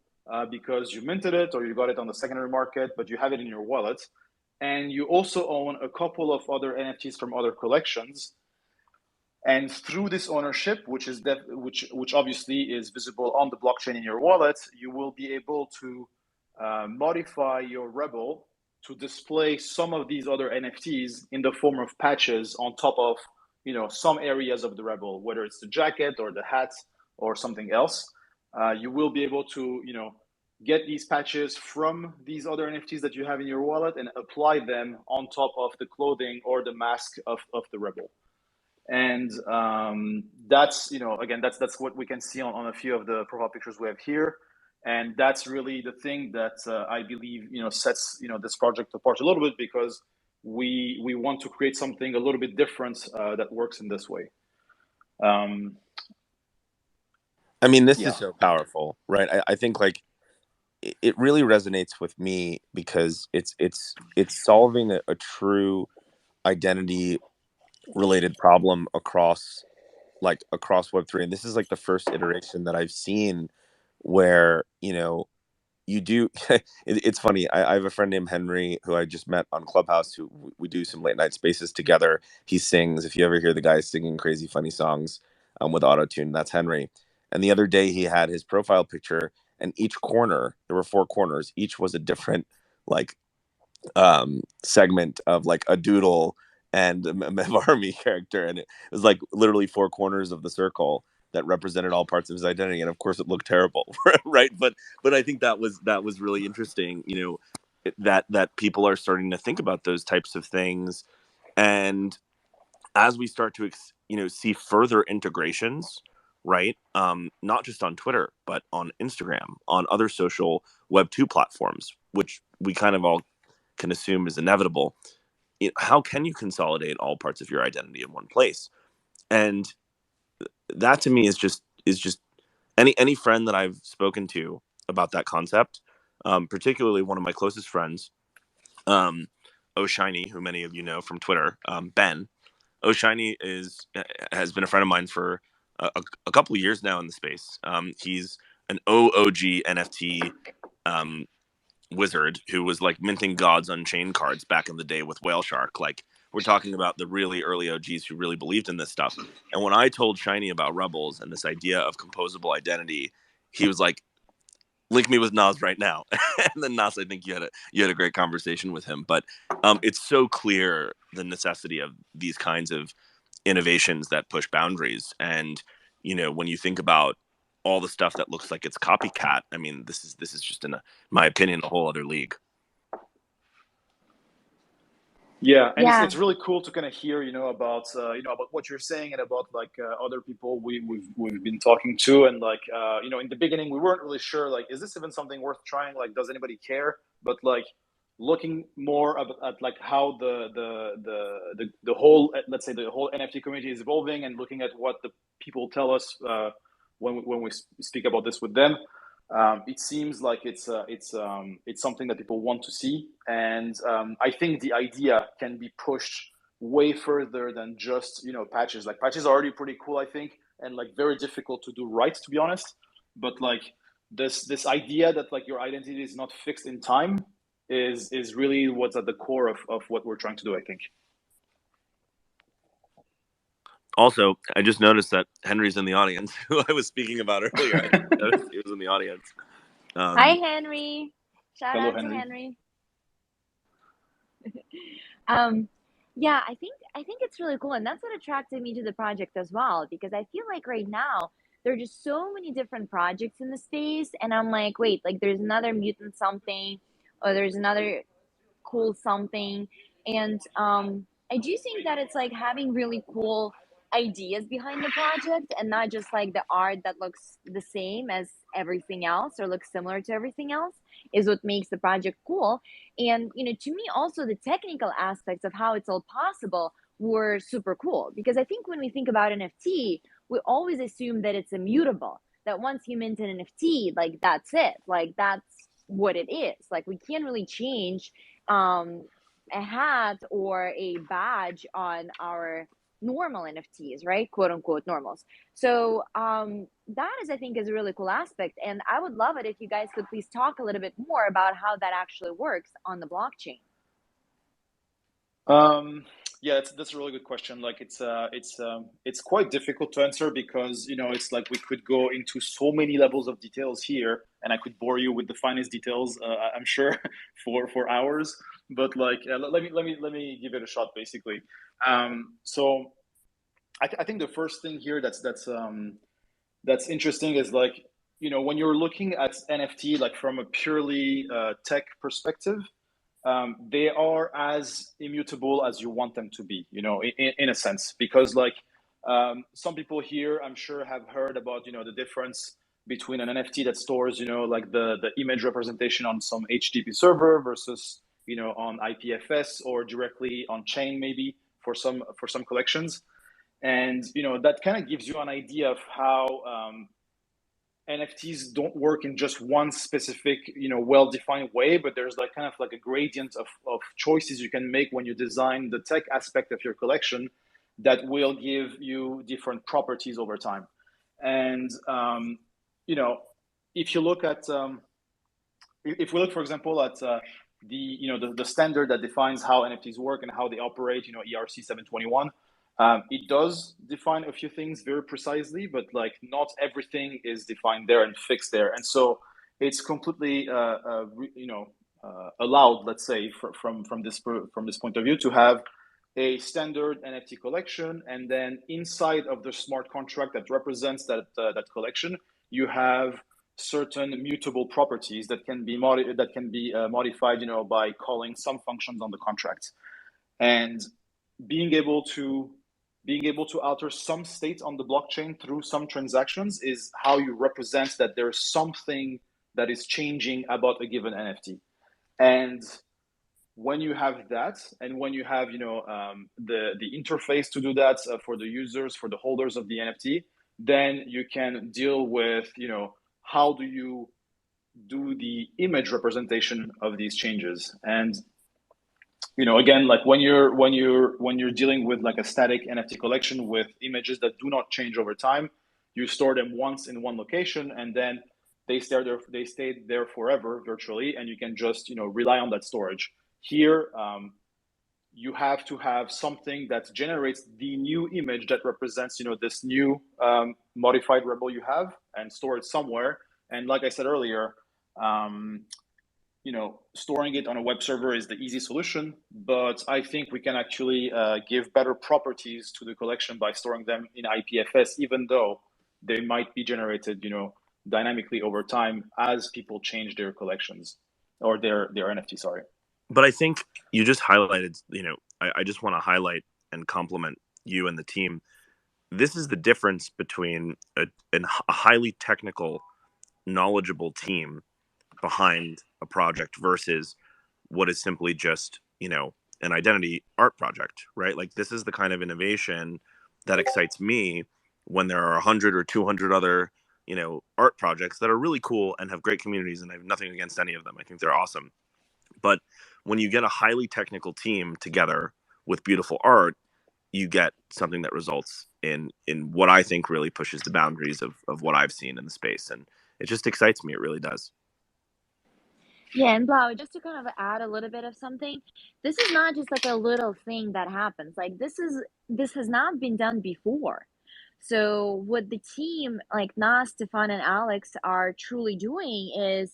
because you minted it or you got it on the secondary market, but you have it in your wallet. And you also own a couple of other NFTs from other collections. And through this ownership, which obviously is visible on the blockchain in your wallet, you will be able to modify your Rebel to display some of these other NFTs in the form of patches on top of some areas of the Rebel, whether it's the jacket or the hat or something else. You will be able to get these patches from these other NFTs that you have in your wallet and apply them on top of the clothing or the mask of the Rebel. And that's again, that's what we can see on a few of the profile pictures we have here. And that's really the thing that I believe sets this project apart a little bit, because we want to create something a little bit different that works in this way. I mean, this is so powerful, right? I think like it really resonates with me because it's solving a true identity related problem across Web3. And this is like the first iteration that I've seen where you do it's funny. I have a friend named Henry who I just met on Clubhouse, who we do some late night spaces together. He sings. If you ever hear the guy singing crazy funny songs with auto-tune, that's Henry. And the other day he had his profile picture, and each corner, there were 4 corners, each was a different like segment of like a doodle and a Mevarmi character, and it was like literally 4 corners of the circle that represented all parts of his identity. And of course it looked terrible, right? But I think that was really interesting, that people are starting to think about those types of things. And as we start to see further integrations, right, not just on Twitter but on Instagram, on other social Web2 platforms, which we kind of all can assume is inevitable, how can you consolidate all parts of your identity in one place? And that to me is just any friend that I've spoken to about that concept, particularly one of my closest friends, O'Shiny, who many of you know from Twitter, Ben. O'Shiny has been a friend of mine for a couple of years now in the space. He's an OOG NFT wizard who was like minting Gods Unchained cards back in the day with Whale Shark. Like, we're talking about the really early OGs who really believed in this stuff. And when I told Shiny about Rebels and this idea of composable identity, he was like, link me with Nass right now. And then Nass, I think you had a great conversation with him. But it's so clear the necessity of these kinds of innovations that push boundaries. And when you think about all the stuff that looks like it's copycat, I mean, this is just, in my opinion, a whole other league. Yeah, and Yeah. it's really cool to kind of hear, about what you're saying, and about like other people we've been talking to, and like in the beginning we weren't really sure, like, is this even something worth trying? Like, does anybody care? But like looking more at like how the whole, let's say, the whole NFT community is evolving, and looking at what the people tell us when we speak about this with them. It seems like it's something that people want to see, and I think the idea can be pushed way further than just patches. Like, patches are already pretty cool, I think, and like very difficult to do right, to be honest. But like this idea that like your identity is not fixed in time is really what's at the core of what we're trying to do, I think. Also, I just noticed that Henry's in the audience, who I was speaking about earlier. I noticed he was in the audience. Hi, Henry. Shout Hello, out to Henry. Henry. Yeah, I think it's really cool, and that's what attracted me to the project as well, because I feel like right now there are just so many different projects in the space, and I'm like, wait, like there's another mutant something, or there's another cool something. And I do think that it's like having really cool ideas behind the project, and not just like the art that looks the same as everything else or looks similar to everything else, is what makes the project cool. And to me also, the technical aspects of how it's all possible were super cool, because I think when we think about NFT, we always assume that it's immutable, that once you mint an NFT, like that's it, like that's what it is. Like, we can't really change a hat or a badge on our normal NFTs, right? Quote unquote normals. So that is, I think, is a really cool aspect. And I would love it if you guys could please talk a little bit more about how that actually works on the blockchain. Yeah, that's a really good question. Like, it's quite difficult to answer, because it's like we could go into so many levels of details here, and I could bore you with the finest details, I'm sure, for hours. But like, let me give it a shot, basically. So I think the first thing here that's interesting is, like, when you're looking at NFT, like from a purely tech perspective, they are as immutable as you want them to be, in a sense, because like some people here, I'm sure, have heard about the difference between an NFT that stores like the image representation on some HTTP server versus on IPFS, or directly on chain, maybe for some collections. And that kind of gives you an idea of how NFTs don't work in just one specific, well-defined way, but there's like kind of like a gradient of choices you can make when you design the tech aspect of your collection that will give you different properties over time. And if you look at, if we look, for example, at the standard that defines how NFTs work and how they operate, ERC 721. It does define a few things very precisely, but like not everything is defined there and fixed there. And so it's completely, allowed, let's say, from this point of view, to have a standard NFT collection, and then inside of the smart contract that represents that collection, you have certain mutable properties that can be modified, by calling some functions on the contract, and being able to alter some state on the blockchain through some transactions is how you represent that there's something that is changing about a given NFT. And when you have that, and when you have the interface to do that for the users, for the holders of the NFT, then you can deal with how do you do the image representation of these changes. And again, like when you're dealing with like a static NFT collection with images that do not change over time, you store them once in one location, and then they stayed there forever virtually, and you can just rely on that storage. Here, you have to have something that generates the new image that represents this new modified rebel you have, and store it somewhere. And like I said earlier, storing it on a web server is the easy solution, but I think we can actually give better properties to the collection by storing them in IPFS, even though they might be generated, dynamically over time as people change their collections or their NFT. Sorry. But I think you just highlighted, I just want to highlight and compliment you and the team. This is the difference between a highly technical, knowledgeable team behind a project versus what is simply just, an identity art project, right? Like, this is the kind of innovation that excites me when there are 100 or 200 other, art projects that are really cool and have great communities, and I have nothing against any of them. I think they're awesome. But when you get a highly technical team together with beautiful art, you get something that results in what I think really pushes the boundaries of what I've seen in the space. And it just excites me. It really does. Yeah, and Blau, just to kind of add a little bit of something, this is not just like a little thing that happens. Like, this has not been done before. So what the team like Nass, Stefan, and Alex are truly doing is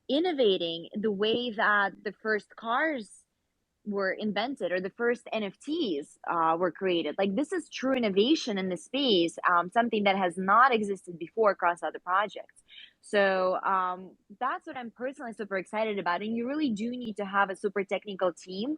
innovating the way that the first cars were invented or the first NFTs were created. Like, this is true innovation in the space, something that has not existed before across other projects. So that's what I'm personally super excited about. And you really do need to have a super technical team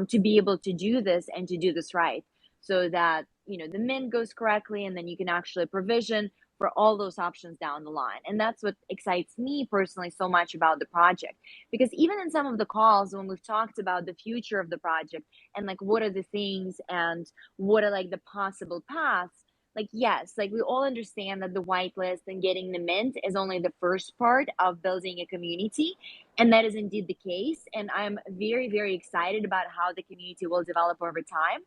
to be able to do this and to do this right, so that the mint goes correctly, and then you can actually provision for all those options down the line. And that's what excites me personally so much about the project, because even in some of the calls when we've talked about the future of the project and like what are the things and what are like the possible paths, like, yes, like we all understand that the whitelist and getting the mint is only the first part of building a community, and that is indeed the case. And I'm very, very excited about how the community will develop over time,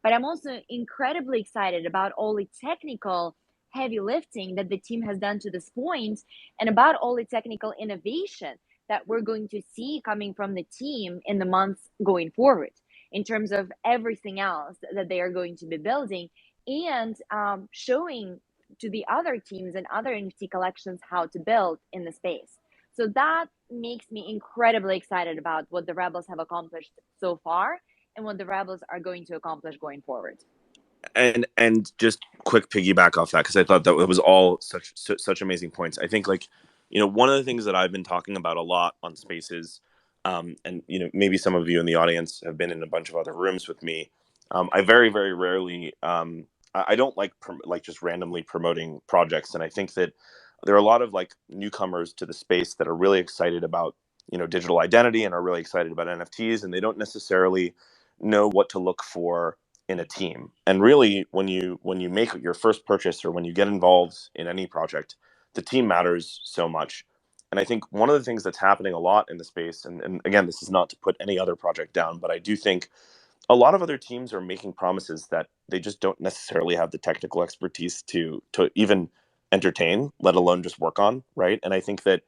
but I'm also incredibly excited about all the technical heavy lifting that the team has done to this point, and about all the technical innovation that we're going to see coming from the team in the months going forward, in terms of everything else that they are going to be building, and showing to the other teams and other NFT collections how to build in the space. So that makes me incredibly excited about what the Rebels have accomplished so far and what the Rebels are going to accomplish going forward. And just quick piggyback off that, because I thought that it was all such amazing points. I think, like, one of the things that I've been talking about a lot on Spaces, and maybe some of you in the audience have been in a bunch of other rooms with me. I very, very rarely, I don't like just randomly promoting projects, and I think that there are a lot of like newcomers to the space that are really excited about digital identity and are really excited about NFTs, and they don't necessarily know what to look for in a team. And really, when you make your first purchase or when you get involved in any project, the team matters so much. And I think one of the things that's happening a lot in the space, and again, this is not to put any other project down, but I do think a lot of other teams are making promises that they just don't necessarily have the technical expertise to even entertain, let alone just work on, right? And I think that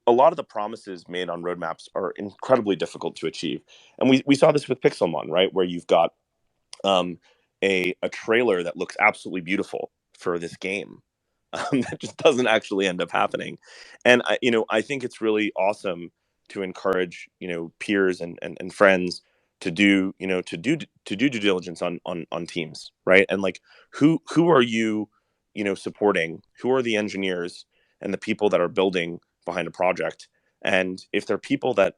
a lot of the promises made on roadmaps are incredibly difficult to achieve. And we saw this with Pixelmon, right? Where you've got a trailer that looks absolutely beautiful for this game that just doesn't actually end up happening. And I think it's really awesome to encourage peers and friends to do due diligence on teams, right? And like, who are you supporting? Who are the engineers and the people that are building behind a project? And if they're people that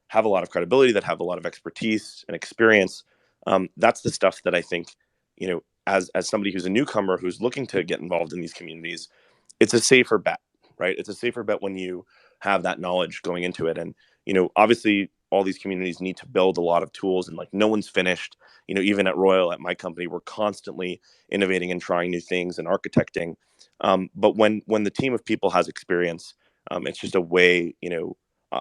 have a lot of credibility, that have a lot of expertise and experience, that's the stuff that I think as somebody who's a newcomer who's looking to get involved in these communities, it's a safer bet, right? It's a safer bet when you have that knowledge going into it. And obviously all these communities need to build a lot of tools, and like, no one's finished. Even at Royal, at my company, we're constantly innovating and trying new things and architecting. But when the team of people has experience, it's just a way,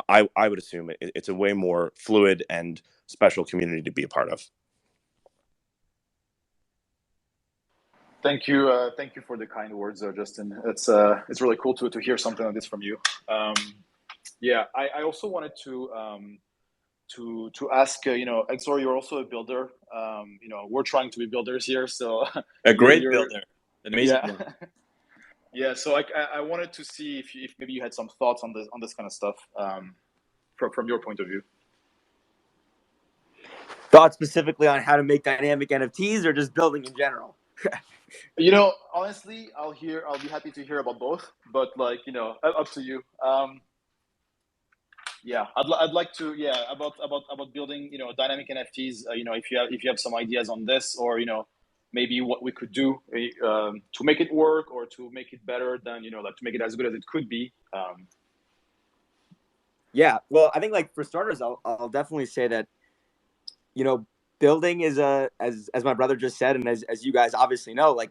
I would assume it's a way more fluid and special community to be a part of. Thank you for the kind words, Justin. It's really cool to hear something like this from you. Yeah, I also wanted to ask. Exor, you're also a builder. We're trying to be builders here, so A great you're builder, an amazing yeah. one. Yeah, so I wanted to see if maybe you had some thoughts on this kind of stuff from your point of view. Thoughts specifically on how to make dynamic NFTs or just building in general? Honestly, I'll be happy to hear about both, but up to you. Yeah, I'd like to, yeah, about building dynamic NFTs. If you have some ideas on this, or maybe what we could do to make it work, or to make it better than like to make it as good as it could be. Yeah, well, I think like for starters, I'll definitely say that building is as my brother just said, and as you guys obviously know, like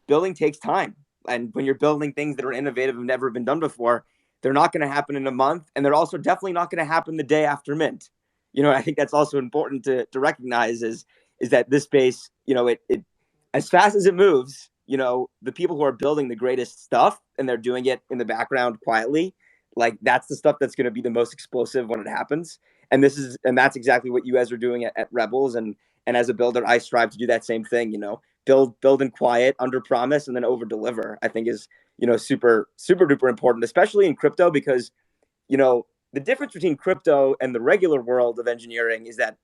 building takes time, and when you're building things that are innovative and never been done before, they're not going to happen in a month, and they're also definitely not going to happen the day after mint. I think that's also important to recognize is that this space, it as fast as it moves, the people who are building the greatest stuff and they're doing it in the background quietly, like that's the stuff that's going to be the most explosive when it happens. And that's exactly what you guys are doing at Rebels. And as a builder, I strive to do that same thing, build in quiet, under promise, and then over deliver. I think is super super duper important, especially in crypto, because the difference between crypto and the regular world of engineering is that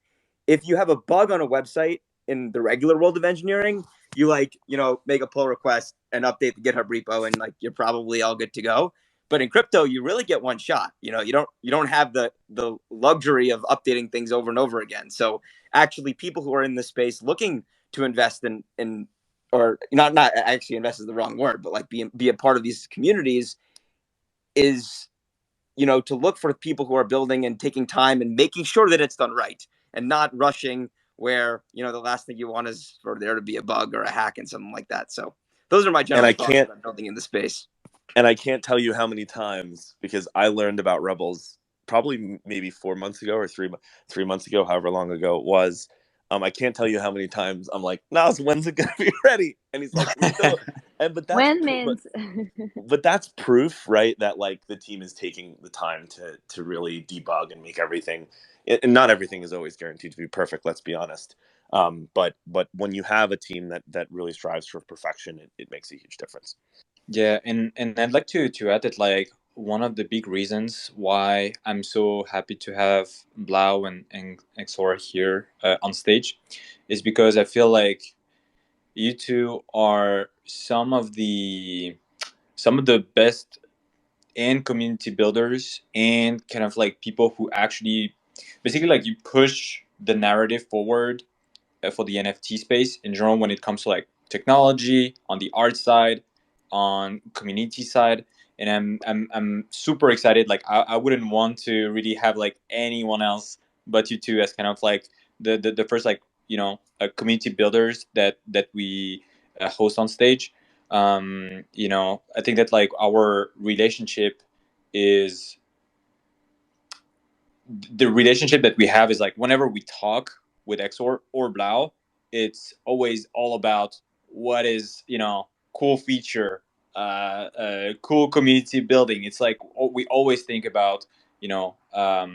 if you have a bug on a website in the regular world of engineering, you make a pull request and update the GitHub repo, and like you're probably all good to go. But in crypto, you really get one shot. You don't have the luxury of updating things over and over again. So actually, people who are in this space looking to invest in or not actually invest is the wrong word, but like be a part of these communities is to look for people who are building and taking time and making sure that it's done right and not rushing where the last thing you want is for there to be a bug or a hack and something like that. So those are my general thoughts about building in the space. And I can't tell you how many times, because I learned about Rebels probably maybe 4 months ago or 3 months ago, however long ago it was. I can't tell you how many times I'm like, Nass, when's it gonna be ready? And he's like, we still. But that's when mint. but that's proof, right, that like the team is taking the time to really debug and make everything. And not everything is always guaranteed to be perfect. Let's be honest. But when you have a team that really strives for perfection, it makes a huge difference. Yeah, and I'd like to add that like one of the big reasons why I'm so happy to have Blau and Exor here on stage is because I feel like you two are some of the best and community builders and kind of like people who actually basically like you push the narrative forward for the NFT space in general when it comes to like technology on the art side, on community side. And I'm super excited. Like I wouldn't want to really have like anyone else but you two as kind of like the first like community builders that we host on stage. I think that like our relationship is the relationship that we have is like whenever we talk with Exor or Blau, it's always all about what is cool feature, cool community building. It's like we always think about uh,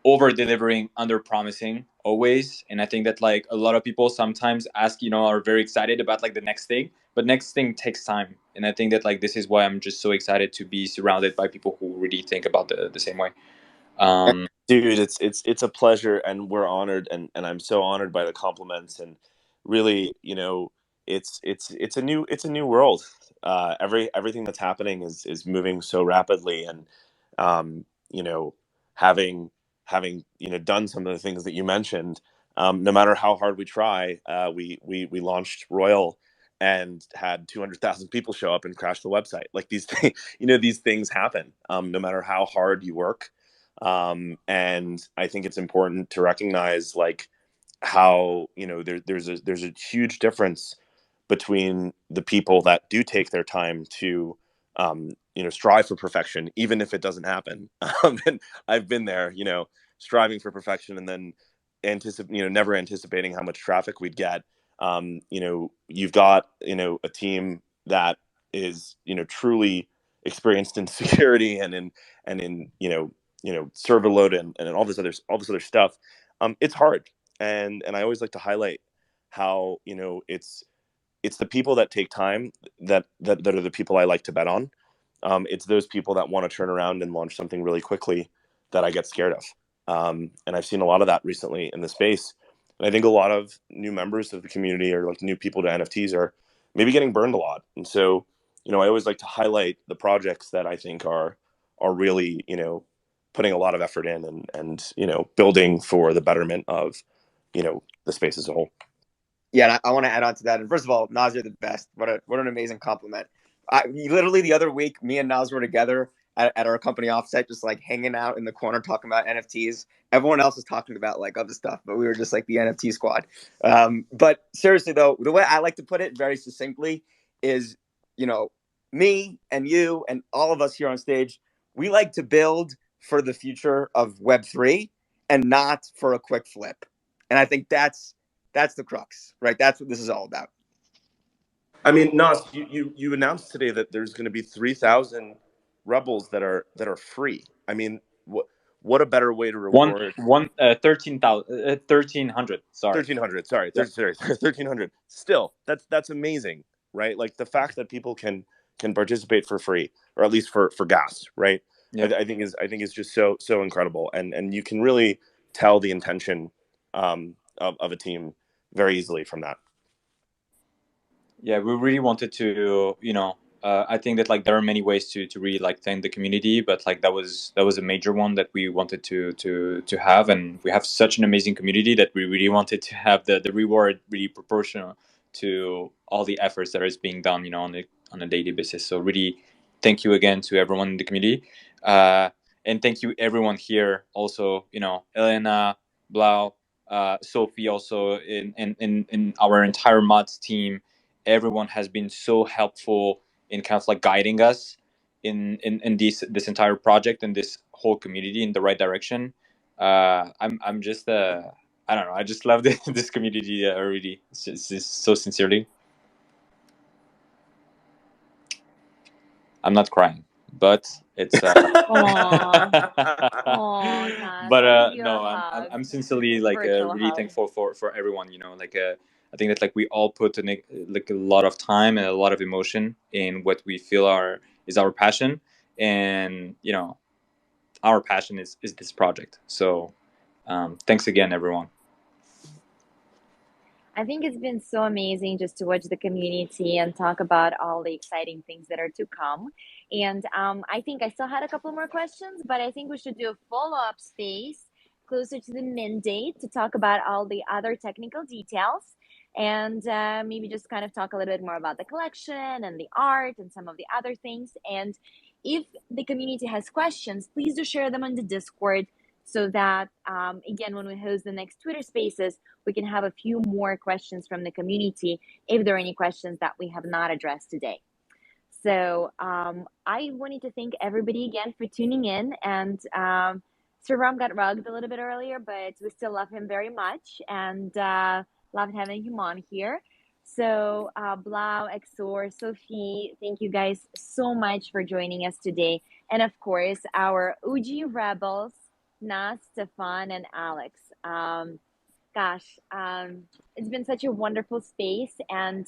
over delivering, under promising always. And I think that like a lot of people sometimes ask, are very excited about like the next thing, but next thing takes time. And I think that like this is why I'm just so excited to be surrounded by people who really think about the same way. Dude, it's a pleasure, and we're honored, and I'm so honored by the compliments. And really, it's a new world. Everything that's happening is moving so rapidly, and um, you know, having done some of the things that you mentioned, no matter how hard we try, we launched Royal and had 200,000 people show up and crash the website. Like these things, these things happen, no matter how hard you work. And I think it's important to recognize like how there's a huge difference between the people that do take their time to strive for perfection, even if it doesn't happen. And I've been there, striving for perfection and then never anticipating how much traffic we'd get. You've got a team that is truly experienced in security and in server load and all this other stuff. It's hard, and I always like to highlight how it's the people that take time that are the people I like to bet on. It's those people that want to turn around and launch something really quickly that I get scared of. And I've seen a lot of that recently in the space. And I think a lot of new members of the community or like new people to NFTs are maybe getting burned a lot. And so, I always like to highlight the projects that I think are really, putting a lot of effort in and building for the betterment of, the space as a whole. Yeah, and I want to add on to that. And first of all, Nas, you're the best. What an amazing compliment. Literally the other week, me and Nas were together at our company offsite, just like hanging out in the corner talking about NFTs. Everyone else was talking about like other stuff, but we were just like the NFT squad. But seriously though, the way I like to put it very succinctly is, me and you and all of us here on stage, we like to build for the future of Web3 and not for a quick flip. And I think that's the crux, right? That's what this is all about. I mean, Nas, you announced today that there's going to be 3,000 rebels that are free. I mean, what a better way to reward 1300. Sorry, 1,300. Sorry, Yeah. sorry, 1,300. Still, that's amazing, right? Like the fact that people can participate for free, or at least for gas, right? Yeah. I think is just so incredible, and you can really tell the intention of a team very easily from that. Yeah, we really wanted to, I think that like there are many ways to really like thank the community, but like that was a major one that we wanted to have, and we have such an amazing community that we really wanted to have the reward really proportional to all the efforts that is being done, on a daily basis. So really, thank you again to everyone in the community, and thank you everyone here. Also, Elena, Blau, Sophie, also in our entire mods team. Everyone has been so helpful in kind of like guiding us in this entire project and this whole community in the right direction. I'm just I don't know. I just love this community already. It's just so sincerely. I'm not crying, but it's. Aww, Nass, But I'll give you no, a hug, I'm sincerely a like virtual really hug. thankful for everyone. I think that like we all put like a lot of time and a lot of emotion in what we feel is our passion, and our passion is this project. So thanks again, everyone. I think it's been so amazing just to watch the community and talk about all the exciting things that are to come. And I think I still had a couple more questions, but I think we should do a follow-up space closer to the mint date to talk about all the other technical details and maybe just kind of talk a little bit more about the collection and the art and some of the other things. And if the community has questions, please do share them on the Discord so that, again, when we host the next Twitter Spaces, we can have a few more questions from the community if there are any questions that we have not addressed today. So I wanted to thank everybody again for tuning in. And Sriram got rugged a little bit earlier, but we still love him very much and loved having him on here. So Blau, Exor, Sophie, thank you guys so much for joining us today. And of course, our OG Rebels, Nass, Stefan, and Alex. Gosh, it's been such a wonderful space, and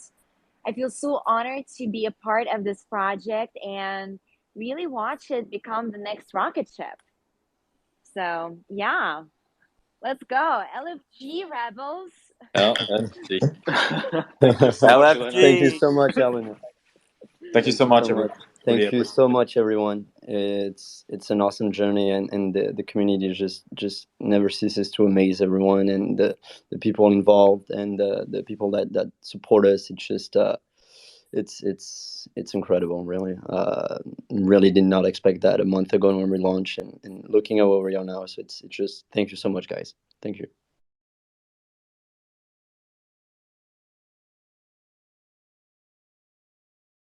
I feel so honored to be a part of this project and really watch it become the next rocket ship. So, yeah, let's go. LFG Rebels. LFG. Thank you so much, Elena. Thank you LFG. so much, Elena. Thank you so much, everyone. Thank Really you so much, everyone. It's an awesome journey, and the community just never ceases to amaze everyone, and the people involved and the people that support us. It's just it's incredible, really. Really did not expect that a month ago when we launched, and looking at where we are now. So it's just thank you so much, guys. Thank you.